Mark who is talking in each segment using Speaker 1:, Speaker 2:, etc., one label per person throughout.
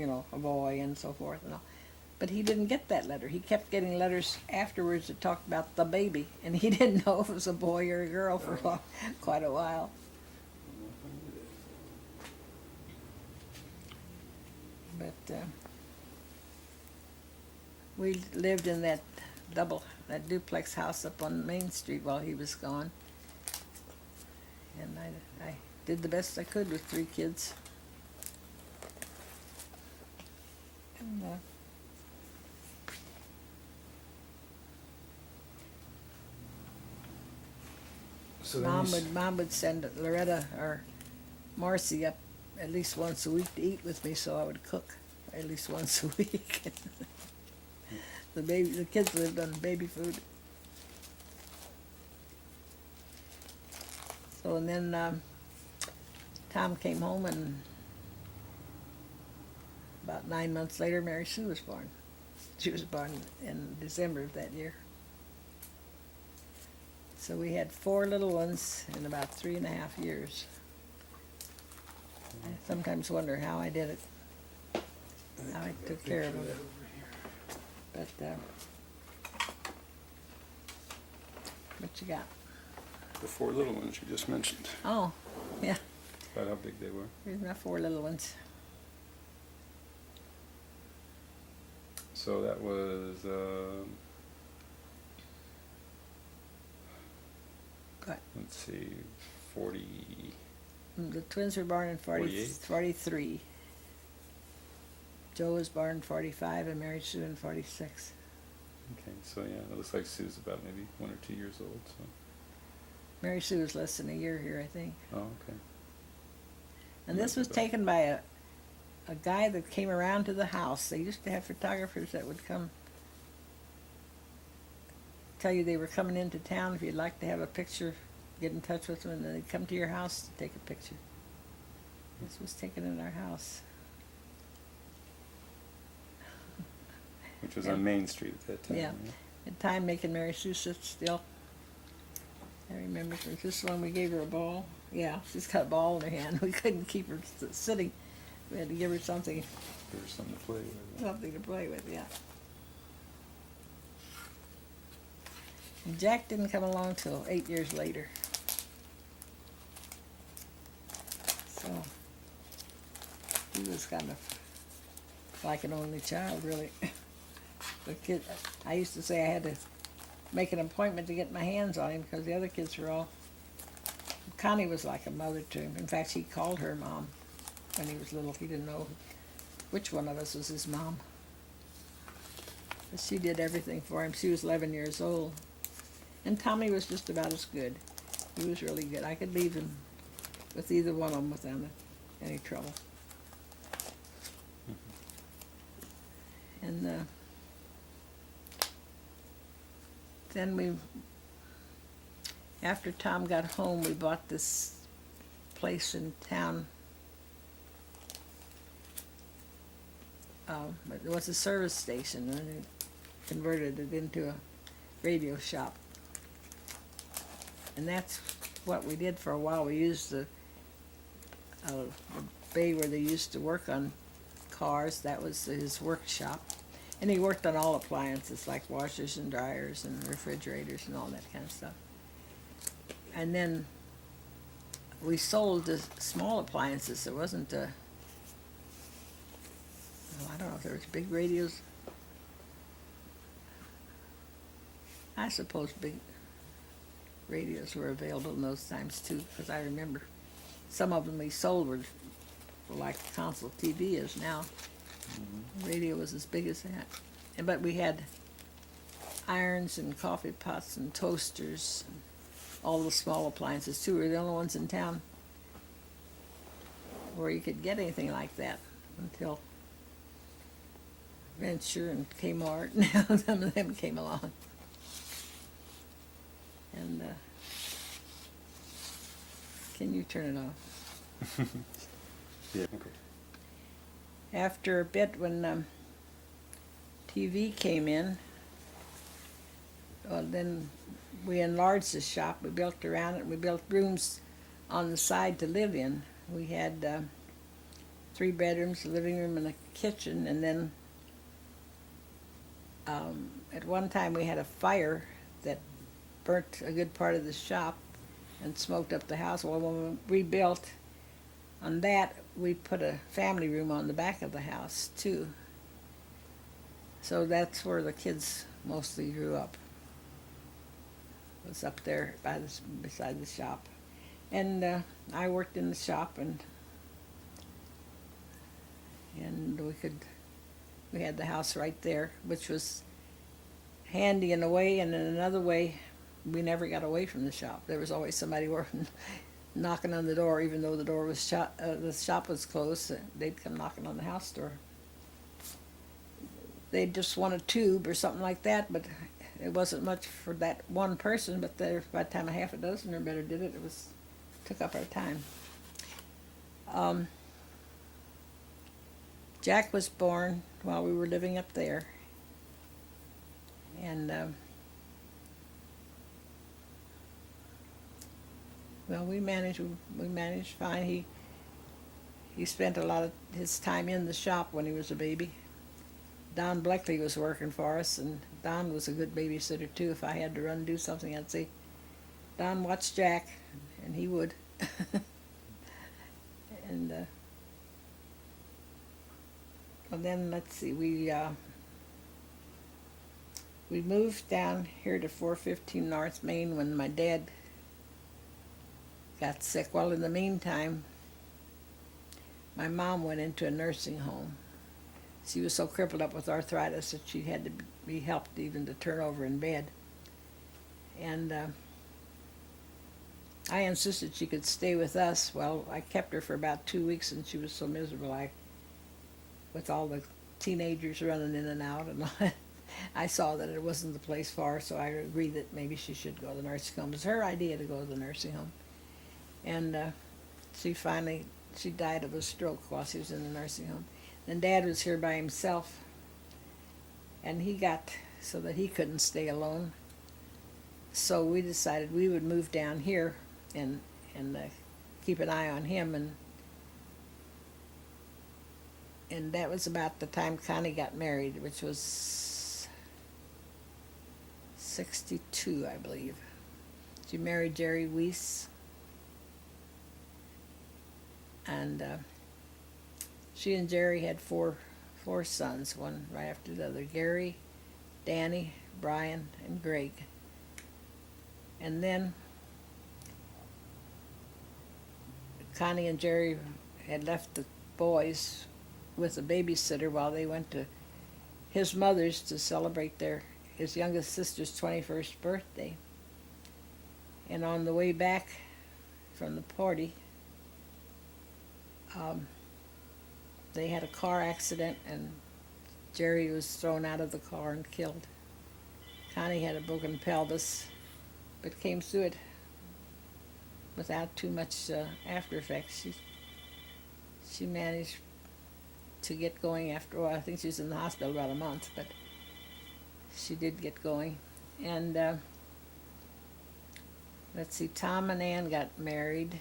Speaker 1: a boy and so forth and all. But he didn't get that letter. He kept getting letters afterwards that talked about the baby, and he didn't know if it was a boy or a girl for quite a while. But we lived in that duplex house up on Main Street while he was gone. And I did the best I could with 3 kids. And
Speaker 2: So
Speaker 1: Mom would send Loretta or Marcy up at least once a week to eat with me, so I would cook at least once a week. The kids lived on baby food. So and then Tom came home, and about 9 months later, Mary Sue was born. She was born in December of that year. So we had 4 little ones in about 3.5 years. I sometimes wonder how I did it, how I took care of them. But what you got?
Speaker 2: the 4 little ones you just mentioned.
Speaker 1: Oh, yeah.
Speaker 2: About how big they were.
Speaker 1: Here's my 4 little ones.
Speaker 2: So that was
Speaker 1: What?
Speaker 2: let's see, 40.
Speaker 1: The twins were born in 43. Joe was born in 45 and Mary Sue in 46.
Speaker 2: Okay, so yeah, it looks like Sue's about maybe 1 or 2 years old. So.
Speaker 1: Mary Sue was less than a year here, I think.
Speaker 2: Oh, okay.
Speaker 1: And this was taken by a guy that came around to the house. They used to have photographers that would come tell you they were coming into town. If you'd like to have a picture, get in touch with them, and then they'd come to your house to take a picture. This was taken in our house.
Speaker 2: Which was on Main Street at that time.
Speaker 1: Yeah. At time making Mary Sue sit still. I remember it was this one we gave her a ball. Yeah, she's got a ball in her hand. We couldn't keep her sitting. We had to give her something.
Speaker 2: There was something to play with.
Speaker 1: Something to play with, yeah. And Jack didn't come along till 8 years later. So he was kind of like an only child, really. The kid, I used to say I had to make an appointment to get my hands on him because the other kids were all. Connie was like a mother to him. In fact, he called her mom when he was little. He didn't know which one of us was his mom. But she did everything for him. She was 11 years old. And Tommy was just about as good. He was really good. I could leave him with either one of them without any trouble. And then after Tom got home, we bought this place in town. It was a service station, and they converted it into a radio shop. And that's what we did for a while. We used the bay where they used to work on cars. That was his workshop. And he worked on all appliances, like washers and dryers and refrigerators and all that kind of stuff. And then we sold the small appliances. There wasn't I don't know if there was big radios. I suppose big radios were available in those times too, because I remember some of them we sold were like console TV is now. Mm-hmm. Radio was as big as that. But we had irons and coffee pots and toasters and all the small appliances too. We were the only ones in town where you could get anything like that until Venture and Kmart and some of them came along. And can you turn it off?
Speaker 2: Yeah. Okay.
Speaker 1: After a bit, when TV came in, well, then we enlarged the shop. We built around it. We built rooms on the side to live in. We had 3 bedrooms, a living room, and a kitchen. And then at one time we had a fire that burnt a good part of the shop and smoked up the house. Well, when we rebuilt on that, we put a family room on the back of the house too. So that's where the kids mostly grew up. It was up there beside the shop. And I worked in the shop, and we had the house right there, which was handy in a way, and in another way, we never got away from the shop. There was always somebody working, knocking on the door, even though the door was shut, the shop was closed. They'd come knocking on the house door. They'd just want a tube or something like that, but it wasn't much for that one person. But by the time a half a dozen or better did it, took up our time. Jack was born while we were living up there, and well, we managed fine. He spent a lot of his time in the shop when he was a baby. Don Bleckley was working for us, and Don was a good babysitter too. If I had to run and do something, I'd say, Don, watch Jack, and he would. And well, then let's see, we moved down here to 415 North Main when my dad got sick. Well, in the meantime, my mom went into a nursing home. She was so crippled up with arthritis that she had to be helped even to turn over in bed. And I insisted she could stay with us. Well, I kept her for about 2 weeks, and she was so miserable. With all the teenagers running in and out, and I saw that it wasn't the place for her, so I agreed that maybe she should go to the nursing home. It was her idea to go to the nursing home. And she died of a stroke while she was in the nursing home. And Dad was here by himself, and he got so that he couldn't stay alone. So we decided we would move down here and keep an eye on him, and that was about the time Connie got married, which was 62, I believe. She married Jerry Weiss, and she and Jerry had four sons, one right after the other: Gary, Danny, Brian, and Greg. And then Connie and Jerry had left the boys with a babysitter while they went to his mother's to celebrate his youngest sister's 21st birthday. And on the way back from the party, they had a car accident, and Jerry was thrown out of the car and killed. Connie had a broken pelvis, but came through it without too much after effects. She managed to get going after a while. I think she was in the hospital about a month, but she did get going. And let's see, Tom and Ann got married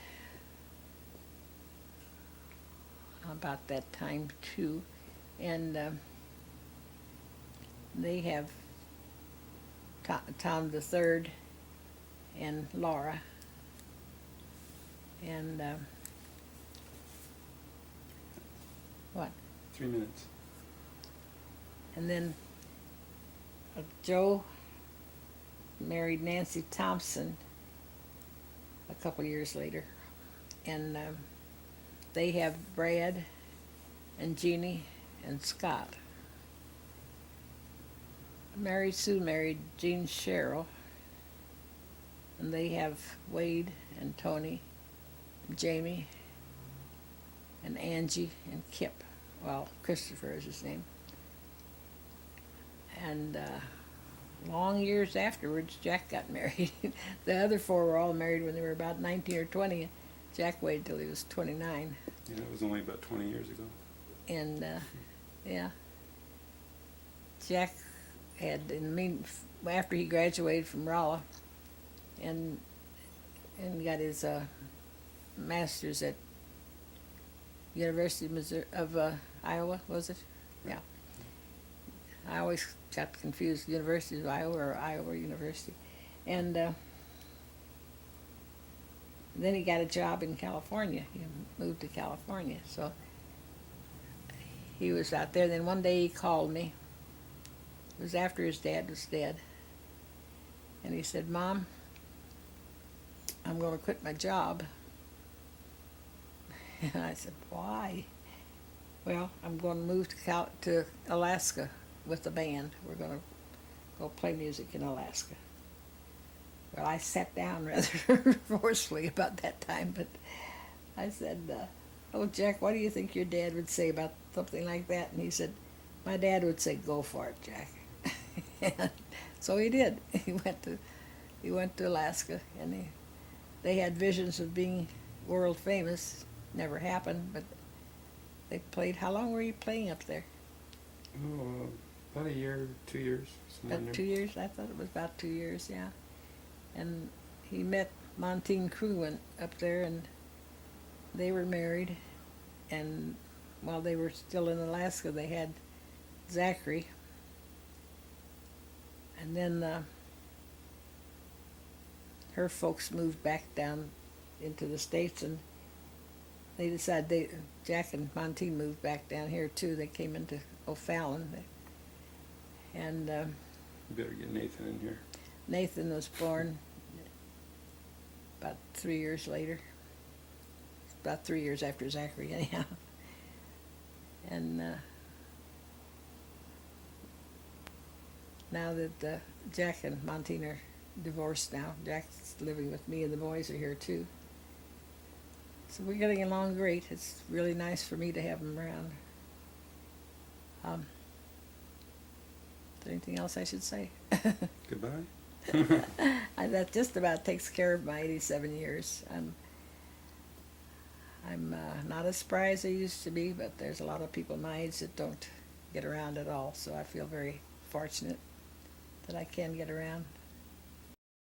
Speaker 1: about that time too, and they have Tom the third and Laura, and what?
Speaker 2: 3 minutes.
Speaker 1: And then Joe married Nancy Thompson a couple years later, and they have Brad and Jeannie and Scott. Mary Sue married Jean Sherrill, and they have Wade and Tony, and Jamie, and Angie and Kip. Well, Christopher is his name. And long years afterwards, Jack got married. The other four were all married when they were about 19 or 20. Jack waited till he was 29.
Speaker 2: Yeah, it was only about 20 years ago.
Speaker 1: And yeah, Jack had, after he graduated from Rolla and got his master's at University of Missouri, of Iowa, was it? Yeah. I always got confused, University of Iowa or Iowa University. And then he got a job in California. He moved to California, so he was out there. Then one day he called me. It was after his dad was dead. And he said, Mom, I'm going to quit my job. And I said, why? Well, I'm going to move to Alaska with the band. We're going to go play music in Alaska. Well, I sat down rather forcefully about that time, but I said, oh, Jack, what do you think your dad would say about something like that? And he said, my dad would say, go for it, Jack. And so he did. He went to Alaska, and they had visions of being world famous. Never happened, but they played. How long were you playing up there?
Speaker 3: Oh, about a year, 2 years. somewhere in
Speaker 1: About
Speaker 3: there.
Speaker 1: 2 years? I thought it was about 2 years, yeah. And he met Montine Crew up there, and they were married. And while they were still in Alaska, they had Zachary. And then her folks moved back down into the States, and they decided Jack and Montine moved back down here too. They came into O'Fallon, and
Speaker 2: You better get Nathan in here.
Speaker 1: Nathan was born about 3 years later. About 3 years after Zachary, anyhow. And now that Jack and Montine are divorced now, Jack's living with me, and the boys are here too. So we're getting along great. It's really nice for me to have them around. Is there anything else I should say?
Speaker 2: Goodbye.
Speaker 1: That just about takes care of my 87 years. I'm not as spry as I used to be, but there's a lot of people my age that don't get around at all. So I feel very fortunate that I can get around.